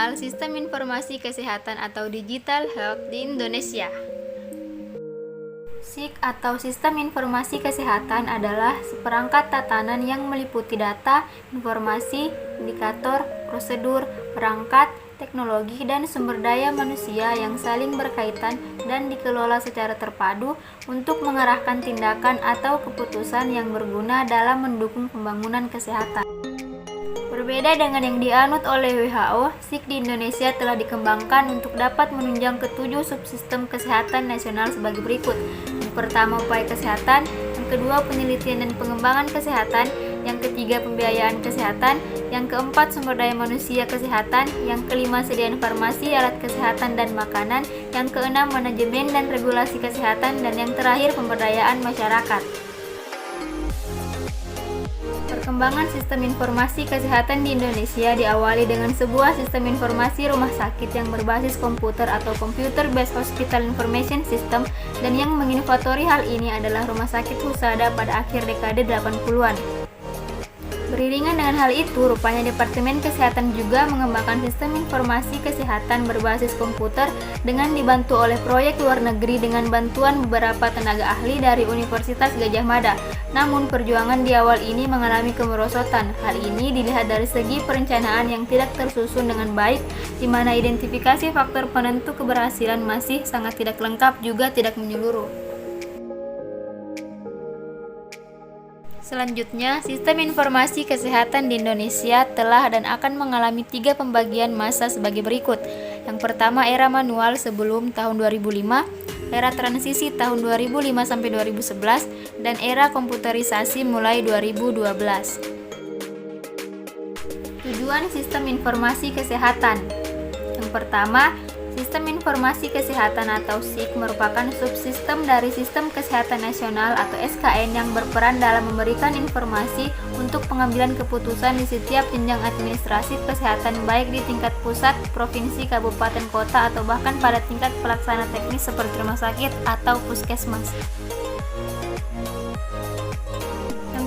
mengenal Sistem Informasi Kesehatan atau Digital Health di Indonesia. SIK atau Sistem Informasi Kesehatan adalah seperangkat tatanan yang meliputi data, informasi, indikator, prosedur, perangkat, teknologi, dan sumber daya manusia yang saling berkaitan dan dikelola secara terpadu untuk mengarahkan tindakan atau keputusan yang berguna dalam mendukung pembangunan kesehatan. Berbeda dengan yang dianut oleh WHO, SIK di Indonesia telah dikembangkan untuk dapat menunjang ketujuh subsistem kesehatan nasional sebagai berikut. Yang pertama, upaya kesehatan. Yang kedua, penelitian dan pengembangan kesehatan. Yang ketiga, pembiayaan kesehatan. Yang keempat, sumber daya manusia kesehatan. Yang kelima, sediaan farmasi, alat kesehatan, dan makanan. Yang keenam, manajemen dan regulasi kesehatan. Dan yang terakhir, pemberdayaan masyarakat. Perkembangan sistem informasi kesehatan di Indonesia diawali dengan sebuah sistem informasi rumah sakit yang berbasis komputer atau Computer Based Hospital Information System, dan yang menginovatori hal ini adalah Rumah Sakit Husada pada akhir dekade 80-an. Beriringan dengan hal itu, rupanya Departemen Kesehatan juga mengembangkan sistem informasi kesehatan berbasis komputer dengan dibantu oleh proyek luar negeri dengan bantuan beberapa tenaga ahli dari Universitas Gadjah Mada. Namun, perjuangan di awal ini mengalami kemerosotan. Hal ini dilihat dari segi perencanaan yang tidak tersusun dengan baik, di mana identifikasi faktor penentu keberhasilan masih sangat tidak lengkap juga tidak menyeluruh. Selanjutnya, sistem informasi kesehatan di Indonesia telah dan akan mengalami 3 pembagian masa sebagai berikut. Yang pertama, era manual sebelum tahun 2005, era transisi tahun 2005 sampai 2011, dan era komputerisasi mulai 2012. Tujuan sistem informasi kesehatan. Yang pertama, Sistem Informasi Kesehatan atau SIK merupakan subsistem dari Sistem Kesehatan Nasional atau SKN yang berperan dalam memberikan informasi untuk pengambilan keputusan di setiap jenjang administrasi kesehatan baik di tingkat pusat, provinsi, kabupaten, kota, atau bahkan pada tingkat pelaksana teknis seperti rumah sakit atau puskesmas.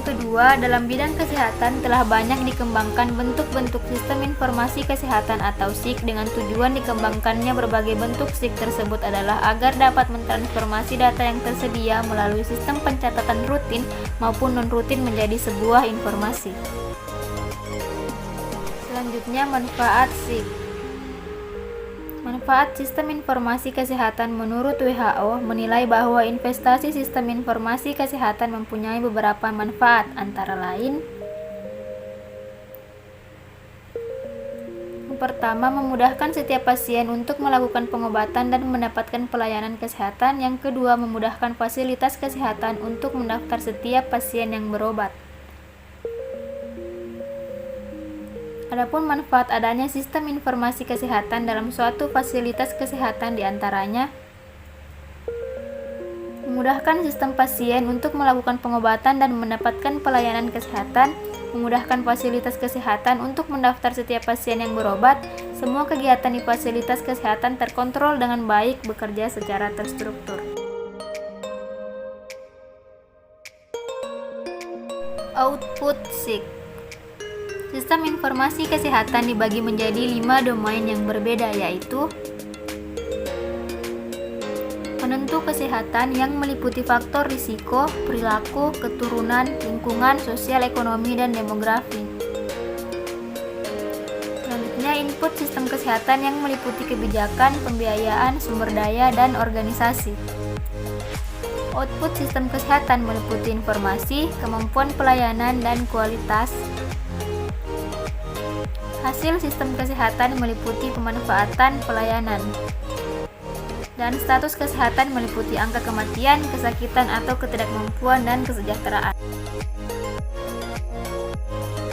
Kedua, dalam bidang kesehatan telah banyak dikembangkan bentuk-bentuk sistem informasi kesehatan atau SIK dengan tujuan dikembangkannya berbagai bentuk SIK tersebut adalah agar dapat mentransformasi data yang tersedia melalui sistem pencatatan rutin maupun non-rutin menjadi sebuah informasi. Selanjutnya, manfaat SIK. Manfaat sistem informasi kesehatan menurut WHO menilai bahwa investasi sistem informasi kesehatan mempunyai beberapa manfaat, antara lain: yang pertama, memudahkan setiap pasien untuk melakukan pengobatan dan mendapatkan pelayanan kesehatan. Yang kedua, memudahkan fasilitas kesehatan untuk mendaftar setiap pasien yang berobat. Adapun manfaat adanya sistem informasi kesehatan dalam suatu fasilitas kesehatan diantaranya: memudahkan sistem pasien untuk melakukan pengobatan dan mendapatkan pelayanan kesehatan, memudahkan fasilitas kesehatan untuk mendaftar setiap pasien yang berobat, semua kegiatan di fasilitas kesehatan terkontrol dengan baik, bekerja secara terstruktur. Output SIK. Sistem informasi kesehatan dibagi menjadi 5 domain yang berbeda, yaitu penentu kesehatan yang meliputi faktor risiko, perilaku, keturunan, lingkungan, sosial, ekonomi, dan demografi. Selanjutnya, input sistem kesehatan yang meliputi kebijakan, pembiayaan, sumber daya, dan organisasi. Output sistem kesehatan meliputi informasi, kemampuan pelayanan, dan kualitas. Hasil sistem kesehatan meliputi pemanfaatan pelayanan. Dan status kesehatan meliputi angka kematian, kesakitan atau ketidakmampuan, dan kesejahteraan.